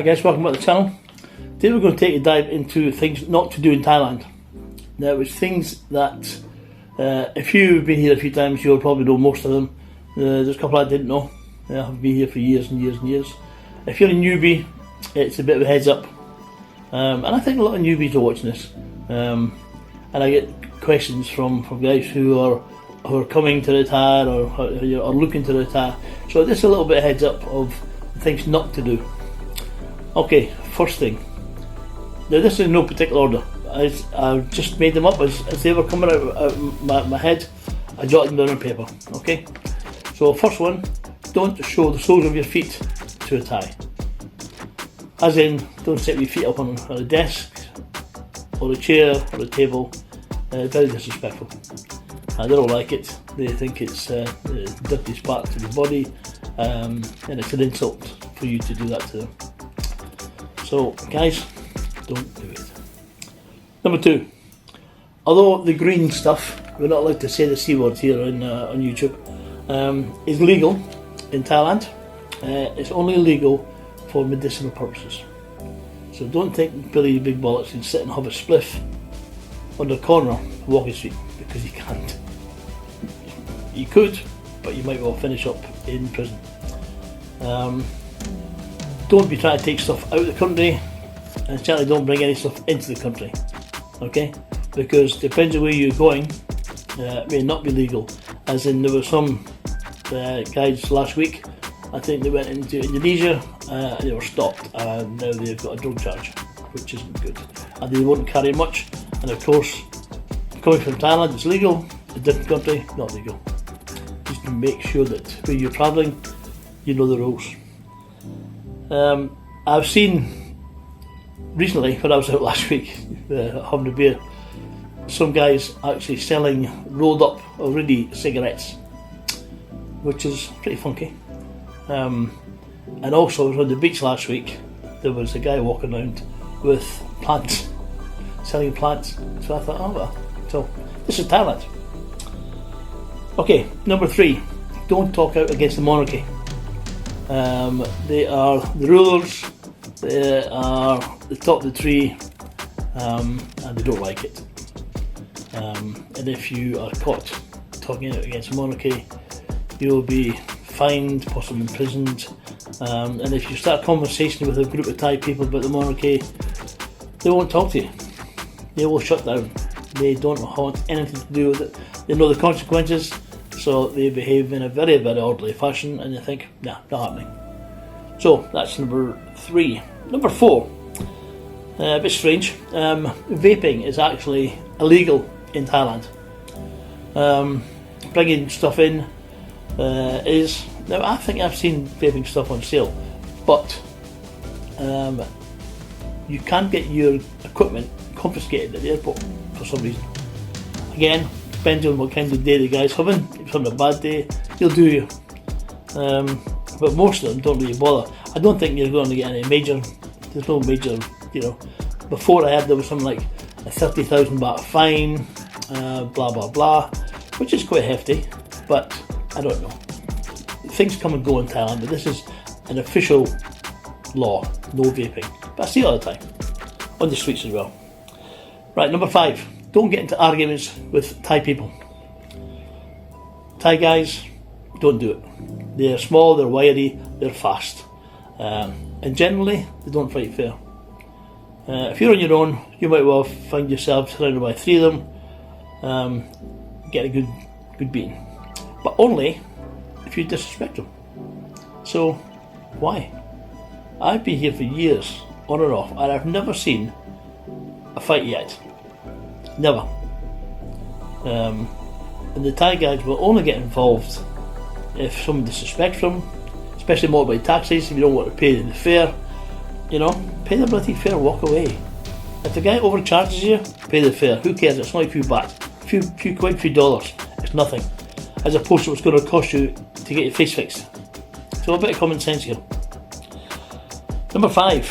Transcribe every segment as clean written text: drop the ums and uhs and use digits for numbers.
guys, welcome back to the channel. Today we're going to take a dive into things not to do in Thailand. Now it's things that if you've been here a few times you'll probably know most of them. There's a couple I didn't know. I've been here for years and years and years. If you're a newbie, it's a bit of a heads up. And I think a lot of newbies are watching this. And I get questions from guys who are coming to retire or are looking to retire. So this is a little bit of heads up of things not to do. Okay, first thing. Now this is in no particular order. I just made them up as they were coming out my head. I jotted them down on paper. Okay. So first one, don't show the soles of your feet to a Thai. As in, don't set your feet up on a desk or a chair or a table. Very disrespectful. They don't like it. They think it's the dirtiest part of the body, and it's an insult for you to do that to them. So guys, don't do it. Number two, although the green stuff, we're not allowed to say the C word here on YouTube, is legal in Thailand. It's only legal for medicinal purposes. So don't think Billy Big Bollocks and sit and have a spliff on the corner of Walking Street, because you can't. You could, but you might well finish up in prison. Don't be trying to take stuff out of the country, and certainly don't bring any stuff into the country, okay? Because depends on where you're going, it may not be legal. As in, there were some guys last week, I think they went into Indonesia, and they were stopped, and now they've got a drug charge, which isn't good. And they won't carry much, and of course, coming from Thailand, it's legal, a different country, not legal. Just to make sure that where you're travelling, you know the rules. I've seen recently, when I was out last week having a beer, some guys actually selling rolled up already cigarettes, which is pretty funky. And also I was on the beach last week, there was a guy walking around with plants, selling plants. So I thought, oh well, so this is Thailand. Okay, number three, don't talk out against the monarchy. They are the rulers, they are the top of the tree, and they don't like it. And if you are caught talking out against the monarchy, you will be fined, possibly imprisoned. And if you start a conversation with a group of Thai people about the monarchy, they won't talk to you. They will shut down. They don't want anything to do with it. They know the consequences, so they behave in a very, very orderly fashion, and you think, nah, not happening. So that's number three. Number four, a bit strange. Vaping is actually illegal in Thailand. Bringing stuff in is, now I think I've seen vaping stuff on sale, but you can't get your equipment confiscated at the airport for some reason. Again, depends on what kind of day the guy's having. If he's having a bad day, he'll do you. But most of them don't really bother. I don't think you're going to get any major, there's no major, Before I had, there was something like a 30,000 baht fine, blah blah blah, which is quite hefty, but I don't know. Things come and go in Thailand, but this is an official law, no vaping. But I see it all the time, on the streets as well. Right, number five, don't get into arguments with Thai people. Thai guys, don't do it. They're small, they're wiry, they're fast. And generally, they don't fight fair. If you're on your own, you might well find yourself surrounded by three of them, get a good beating. But only if you disrespect them. So, why? I've been here for years, on and off, and I've never seen a fight yet. Never. And the Thai guys will only get involved if someone disrespects them, especially motorbike taxis. If you don't want to pay the fare, pay the bloody fare and walk away. If the guy overcharges you, pay the fare. Who cares? It's only a few baht, few quid, few dollars. It's nothing, as opposed to what's going to cost you to get your face fixed. So a bit of common sense here. Number five,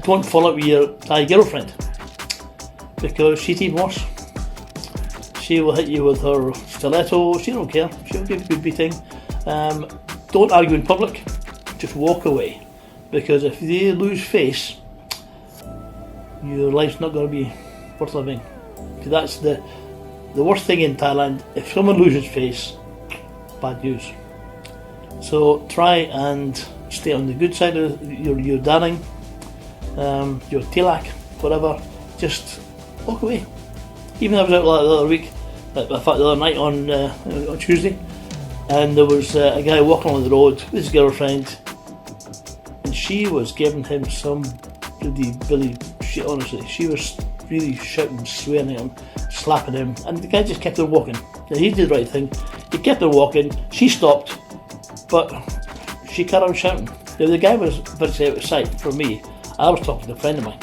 don't fall out with your Thai girlfriend, because she's even worse. She will hit you with her stiletto. She don't care. She'll give you a good beating. Don't argue in public. Just walk away. because if they lose face, your life's not going to be worth living. That's the worst thing in Thailand. If someone loses face, bad news. So try and stay on the good side of your darling, your tilak, whatever. Just walk away. Even I was out like the other week, in fact the other night on Tuesday, and there was a guy walking along the road with his girlfriend, and she was giving him some bloody Billy shit, honestly. She was really shouting, swearing at him, slapping him, and the guy just kept on walking. Now, he did the right thing. He kept on walking, she stopped, but she carried on shouting. Now, the guy was virtually out of sight from me. I was talking to a friend of mine,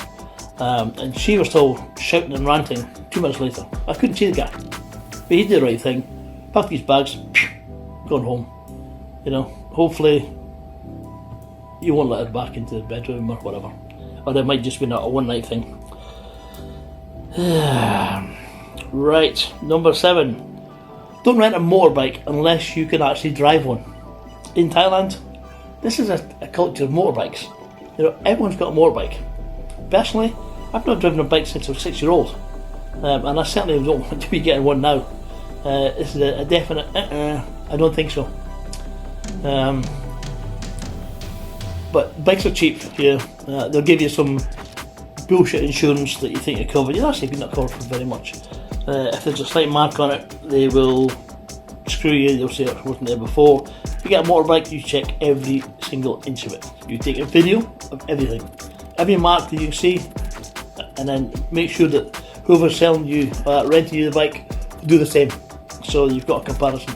and she was still shouting and ranting 2 minutes later. I couldn't see the guy, but he did the right thing, packed his bags, gone home. You know, hopefully you won't let her back into the bedroom or whatever, or it might just be a one night thing. Right, number 7. Don't rent a motorbike unless you can actually drive one. In Thailand, this is a culture of motorbikes. You know, everyone's got a motorbike. Personally, I've not driven a bike since I was 6-year-old, and I certainly don't want to be getting one now. This is a definite I don't think so. But bikes are cheap here. They'll give you some bullshit insurance that you think you're covered. You're actually not covered for very much. If there's a slight mark on it, they will screw you. They'll say it wasn't there before. If you get a motorbike, you check every single inch of it. You take a video of everything, every mark that you can see, and then make sure that whoever's selling you, renting you the bike, do the same, so you've got a comparison.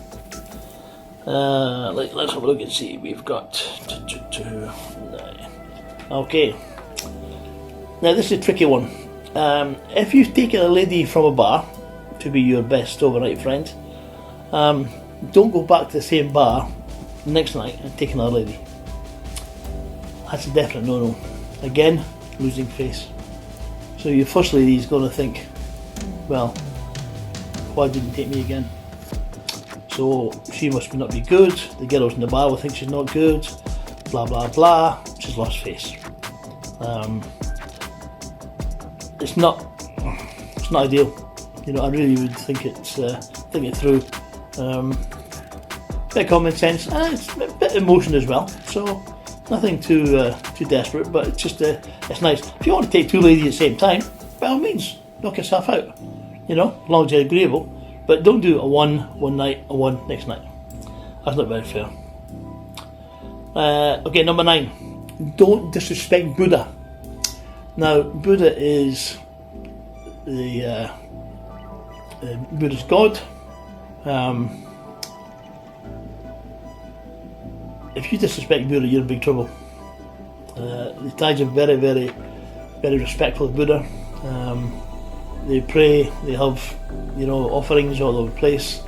Let's have a look and see. We've got 2, 9. Okay. Now this is a tricky one. If you've taken a lady from a bar to be your best overnight friend, don't go back to the same bar the next night and take another lady. That's a definite no-no. Again, losing face. So your first lady is going to think, well, why didn't you take me again? So she must not be good. The girls in the bar will think she's not good. Blah blah blah. She's lost face. It's not ideal. You know, I really would think it through. Bit of common sense, and it's a bit of emotion as well. So nothing too desperate, but it's just it's nice. If you want to take 2 ladies at the same time, by all means, knock yourself out. You know, as long as you're agreeable. But don't do a one night, a one next night. That's not very fair. Okay, number 9. Don't disrespect Buddha. Now, Buddha is the Buddha's God. If you disrespect Buddha, you're in big trouble. The Thais are very, very, very respectful of Buddha. They pray, they have, you know, offerings all over the place.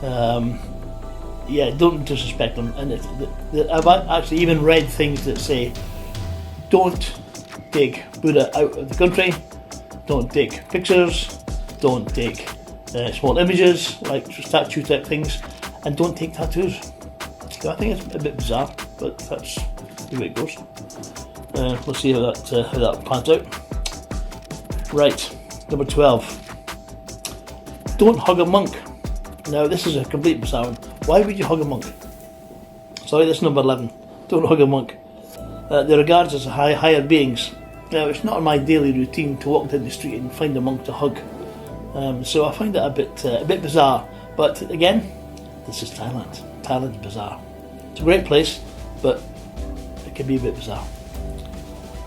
Yeah, don't disrespect them. And I've actually even read things that say, don't take Buddha out of the country, don't take pictures, don't take small images like statue type things, and don't take tattoos. So I think it's a bit bizarre, but that's the way it goes. We'll see how that pans out. Right, number 12. Don't hug a monk. Now this is a complete bizarre one. Why would you hug a monk? Sorry, this is number 11. Don't hug a monk. They're regarded as higher beings. Now it's not in my daily routine to walk down the street and find a monk to hug. So I find that a bit bizarre. But again, this is Thailand. Thailand's bizarre. It's a great place, but it can be a bit bizarre.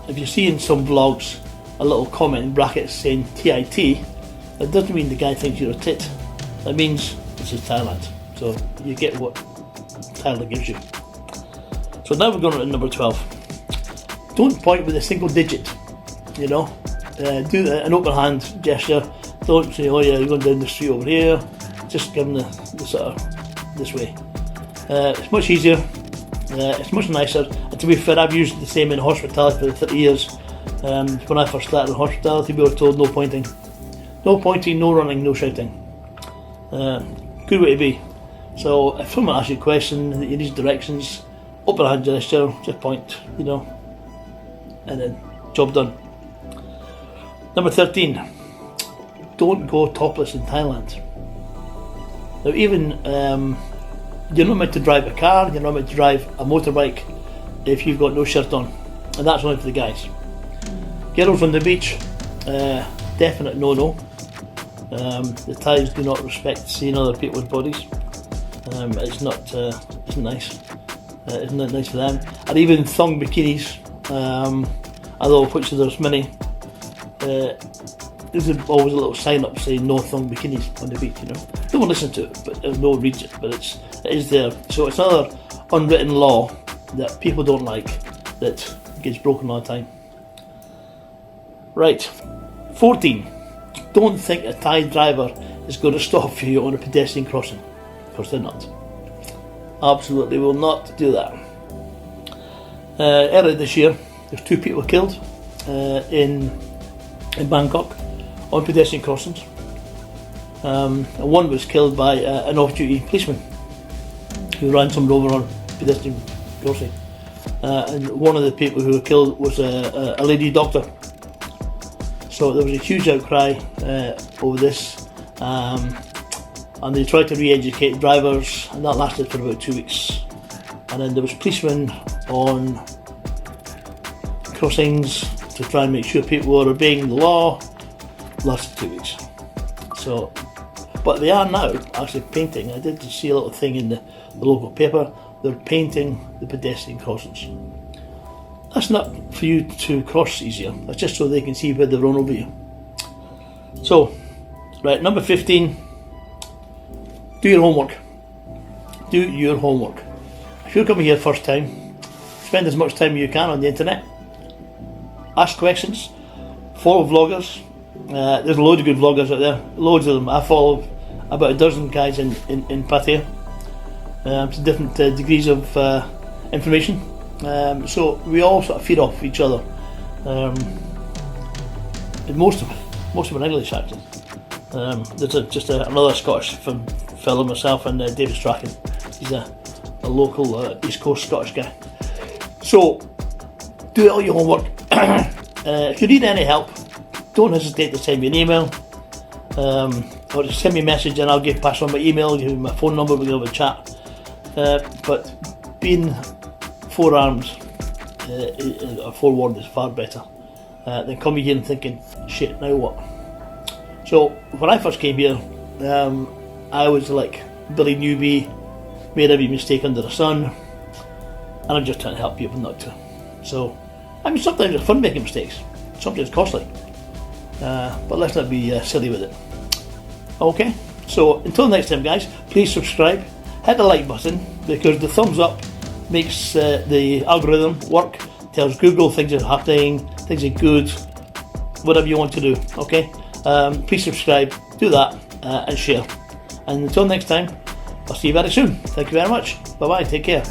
If you see in some vlogs a little comment in brackets saying TIT, that doesn't mean the guy thinks you're a tit. That means this is Thailand. So you get what Thailand gives you. So now we're going to number 12. Don't point with a single digit. You know, do an open hand gesture. Don't say, oh yeah, you're going down the street over here. Just give them the sort of this way. It's much easier. It's much nicer. And to be fair, I've used the same in hospitality for 30 years. When I first started in hospitality, we were told no pointing. No pointing, no running, no shouting. Good way to be. So if someone asks you a question that you need directions, open hand gesture, just point, you know, and then job done. Number 13, don't go topless in Thailand. Now even, you're not meant to drive a car, you're not meant to drive a motorbike if you've got no shirt on, and that's only for the guys. Girls on the beach, definite no-no. The Thais do not respect seeing other people's bodies. It's not isn't nice. Isn't that nice for them? And even thong bikinis, although which there's many, there's always a little sign up saying no thong bikinis on the beach. You know, don't listen to it, but no one reads it. But it is there. So it's another unwritten law that people don't like that gets broken all the time. Right, 14. Don't think a Thai driver is going to stop for you on a pedestrian crossing, because they're not. Absolutely will not do that. Earlier this year, there's 2 people killed in Bangkok on pedestrian crossings. And one was killed by an off-duty policeman who ran someone over on pedestrian crossing. And one of the people who were killed was a lady doctor. So there was a huge outcry over this, and they tried to re-educate drivers, and that lasted for about 2 weeks. And then there was policemen on crossings to try and make sure people were obeying the law. Lasted 2 weeks. So, but they are now actually painting. I did see a little thing in the local paper. They're painting the pedestrian crossings. That's not for you to cross easier, that's just so they can see where they've run over you. So, right, number 15, do your homework. Do your homework. If you're coming here first time, spend as much time as you can on the internet. Ask questions, follow vloggers. There's a load of good vloggers out there, loads of them. I follow about a dozen guys in Pattaya, to different degrees of information. So we all sort of feed off each other. Most of them are English actually. There's another Scottish fellow, myself, and David Strachan. He's a local East Coast Scottish guy. So do all your homework. If you need any help, don't hesitate to send me an email, or just send me a message, and I'll pass on my email, give you my phone number, we can have a chat. But being forearmed, forewarned is far better than coming here and thinking, shit, now what? So when I first came here, I was like Billy Newby, made every mistake under the sun, and I'm just trying to help people not to. So, I mean, sometimes it's fun making mistakes, sometimes it's costly, but let's not be silly with it. Okay, so until next time guys, please subscribe, hit the like button, because the thumbs up makes the algorithm work, tells Google things are happening, things are good, whatever you want to do, okay? Please subscribe, do that, and share. And until next time, I'll see you very soon. Thank you very much. Bye bye, take care.